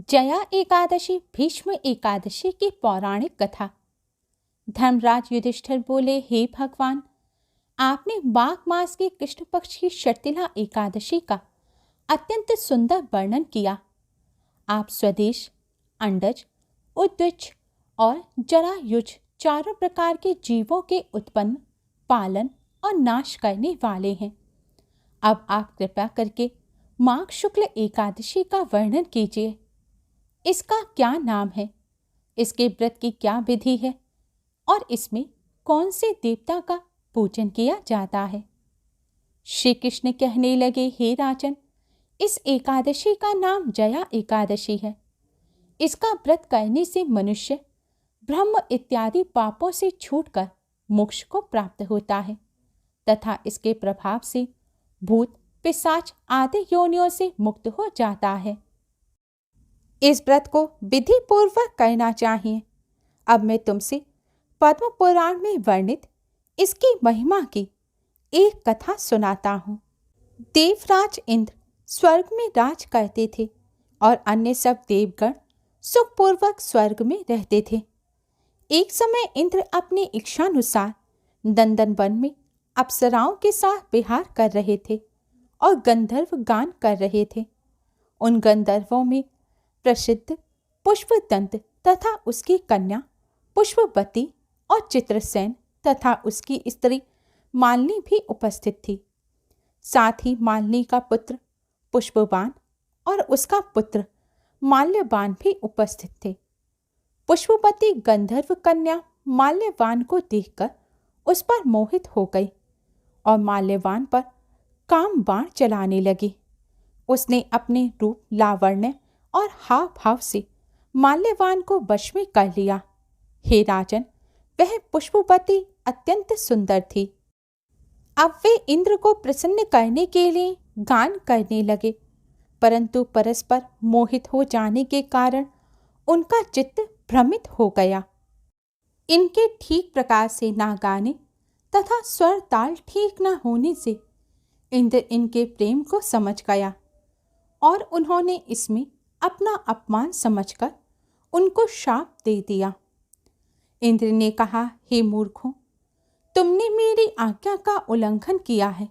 जया एकादशी भीष्म एकादशी की पौराणिक कथा। धर्मराज युधिष्ठिर बोले, हे भगवान, आपने माघ मास के कृष्ण पक्ष की शर्तिला एकादशी का अत्यंत सुंदर वर्णन किया। आप स्वदेश, अंडज, उद्विज और जरायुज चारों प्रकार के जीवों के उत्पन्न, पालन और नाश करने वाले हैं। अब आप कृपा करके माघ शुक्ल एकादशी का वर्णन कीजिए। इसका क्या नाम है, इसके व्रत की क्या विधि है और इसमें कौन से देवता का पूजन किया जाता है। श्री कृष्ण कहने लगे, हे राजन, इस एकादशी का नाम जया एकादशी है। इसका व्रत करने से मनुष्य ब्रह्म इत्यादि पापों से छूटकर मोक्ष को प्राप्त होता है तथा इसके प्रभाव से भूत, पिशाच आदि योनियों से मुक्त हो जाता है। इस व्रत को विधि पूर्वक करना चाहिए। अब मैं तुमसे पद्म पुराण में वर्णित इसकी महिमा की एक कथा सुनाता हूँ। देवराज इंद्र स्वर्ग में राज करते थे और अन्य सब देवगण सुखपूर्वक स्वर्ग में रहते थे। एक समय इंद्र अपनी इच्छानुसार नंदन वन में अप्सराओं के साथ विहार कर रहे थे और गंधर्व गान कर रहे थे। उन गंधर्वों में प्रसिद्ध पुष्पदंत तथा उसकी कन्या पुष्पवती और चित्रसेन तथा उसकी स्त्री मालिनी भी उपस्थित थी। साथ ही मालिनी का पुत्र पुष्पवान और उसका पुत्र माल्यवान भी उपस्थित थे। पुष्पवती गंधर्व कन्या माल्यवान को देखकर उस पर मोहित हो गई और माल्यवान पर काम बाण चलाने लगी। उसने अपने रूप, लावण्य और हाव भाव से माल्यवान को वश में कर लिया। हे राजन, वह पुष्पवती अत्यंत सुंदर थी। अब वे इंद्र को प्रसन्न करने के लिए गान करने लगे, परंतु परस्पर मोहित हो जाने के कारण उनका चित्त भ्रमित हो गया। इनके ठीक प्रकार से ना गाने तथा स्वर ताल ठीक न होने से इंद्र इनके प्रेम को समझ गया और उन्होंने इसमें अपना अपमान समझकर उनको शाप दे दिया। इंद्र ने कहा, हे मूर्खों, तुमने मेरी आज्ञा का उल्लंघन किया है,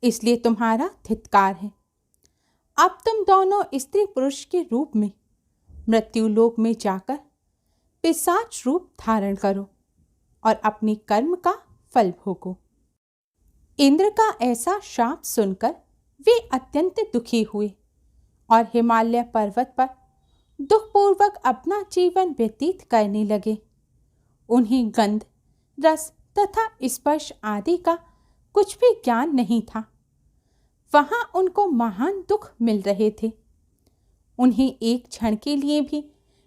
इसलिए तुम्हारा धिक्कार है। अब तुम दोनों स्त्री पुरुष के रूप में मृत्युलोक में जाकर पिशाच रूप धारण करो और अपने कर्म का फल भोगो। इंद्र का ऐसा शाप सुनकर वे अत्यंत दुखी हुए और हिमालय पर्वत पर दुखपूर्वक अपना जीवन व्यतीत करने लगे। उन्हें गंध, रस तथा स्पर्श आदि का कुछ भी ज्ञान नहीं था। वहां उनको महान दुख मिल रहे थे। उन्हें एक क्षण के लिए भी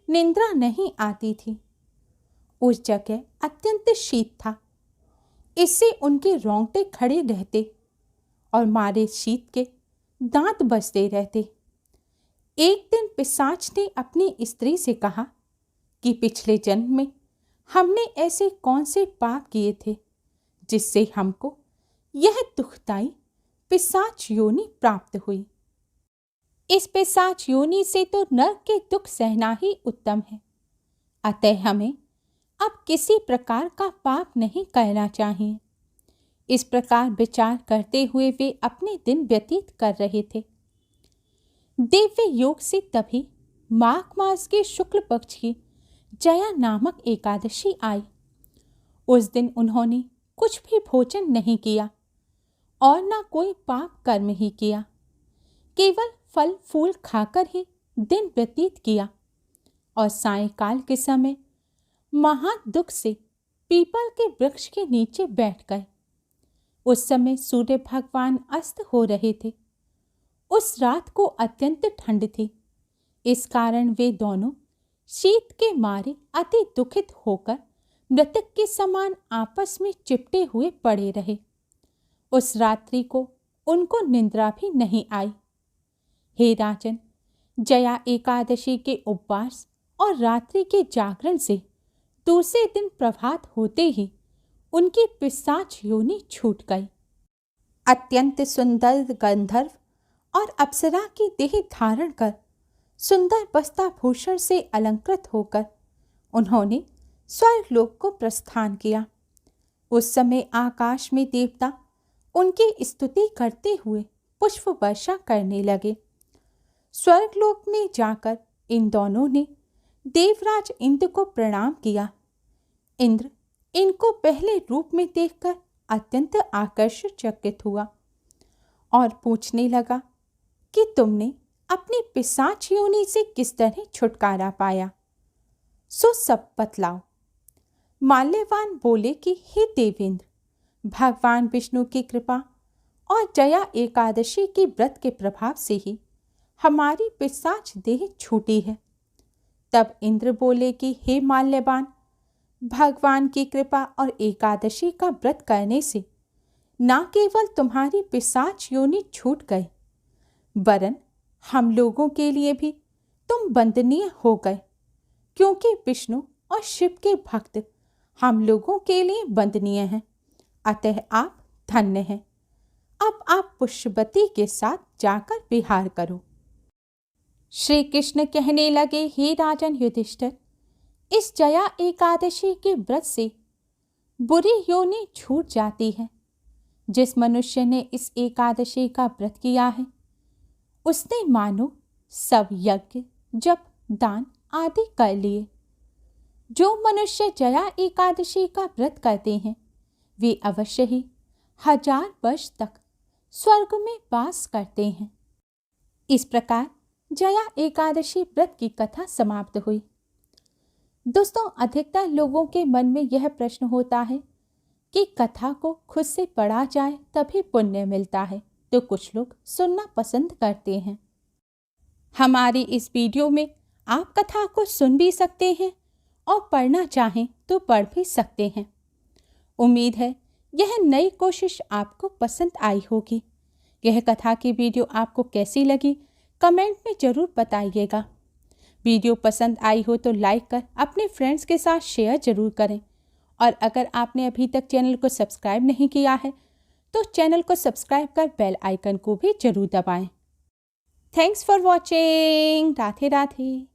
निंद्रा नहीं आती थी। उस जगह अत्यंत शीत था, इससे उनके रोंगटे खड़े रहते और मारे शीत के दांत बजते रहते। एक दिन पिशाच ने अपनी स्त्री से कहा कि पिछले जन्म में हमने ऐसे कौन से पाप किए थे जिससे हमको यह दुखदाई पिशाच योनि प्राप्त हुई। इस पिशाच योनि से तो नरक के दुख सहना ही उत्तम है। अतः हमें अब किसी प्रकार का पाप नहीं करना चाहिए। इस प्रकार विचार करते हुए वे अपने दिन व्यतीत कर रहे थे। दिव्य योग से तभी माघ मास के शुक्ल पक्ष की जया नामक एकादशी आई। उस दिन उन्होंने कुछ भी भोजन नहीं किया और न कोई पाप कर्म ही किया, केवल फल फूल खाकर ही दिन व्यतीत किया और सायंकाल के समय महान दुख से पीपल के वृक्ष के नीचे बैठ गए। उस समय सूर्य भगवान अस्त हो रहे थे। उस रात को अत्यंत ठंड थी, इस कारण वे दोनों शीत के मारे अति दुखित होकर मृतक के समान आपस में चिपटे हुए पड़े रहे। उस रात्रि को उनको निंद्रा भी नहीं आई। हे राजन, जया एकादशी के उपवास और रात्रि के जागरण से दूसरे दिन प्रभात होते ही उनकी पिशाच योनि छूट गई। अत्यंत सुंदर गंधर्व और अप्सरा की देह धारण कर सुंदर वस्त्र भूषण से अलंकृत होकर उन्होंने स्वर्गलोक को प्रस्थान किया। उस समय आकाश में देवता उनकी स्तुति करते हुए पुष्प वर्षा करने लगे। स्वर्गलोक में जाकर इन दोनों ने देवराज इंद्र को प्रणाम किया। इंद्र इनको पहले रूप में देखकर अत्यंत आकर्षचकित हुआ और पूछने लगा कि तुमने अपनी पिशाच योनि से किस तरह छुटकारा पाया, सो सब बतलाओ। माल्यवान बोले कि हे देवेंद्र, भगवान विष्णु की कृपा और जया एकादशी की व्रत के प्रभाव से ही हमारी पिशाच देह छूटी है। तब इंद्र बोले कि हे माल्यवान, भगवान की कृपा और एकादशी का व्रत करने से न केवल तुम्हारी पिशाच योनि छूट गए, वरन हम लोगों के लिए भी तुम वंदनीय हो गए, क्योंकि विष्णु और शिव के भक्त हम लोगों के लिए वंदनीय हैं। अतः आप धन्य हैं। अब आप पुष्पवती के साथ जाकर विहार करो। श्री कृष्ण कहने लगे, हे राजन युधिष्ठिर, इस जया एकादशी के व्रत से बुरी योनि छूट जाती है। जिस मनुष्य ने इस एकादशी का व्रत किया है, उसने मानो सब यज्ञ, जप, दान आदि कर लिए। जो मनुष्य जया एकादशी का व्रत करते हैं, वे अवश्य ही 1000 वर्ष तक स्वर्ग में वास करते हैं। इस प्रकार जया एकादशी व्रत की कथा समाप्त हुई। दोस्तों, अधिकतर लोगों के मन में यह प्रश्न होता है कि कथा को खुद से पढ़ा जाए तभी पुण्य मिलता है, तो कुछ लोग सुनना पसंद करते हैं। हमारी इस वीडियो में आप कथा को सुन भी सकते हैं और पढ़ना चाहें तो पढ़ भी सकते हैं। उम्मीद है यह नई कोशिश आपको पसंद आई होगी। यह कथा की वीडियो आपको कैसी लगी कमेंट में ज़रूर बताइएगा। वीडियो पसंद आई हो तो लाइक कर अपने फ्रेंड्स के साथ शेयर ज़रूर करें, और अगर आपने अभी तक चैनल को सब्सक्राइब नहीं किया है तो चैनल को सब्सक्राइब कर बेल आइकन को भी ज़रूर दबाएं। Thanks for watching. Radhe Radhe.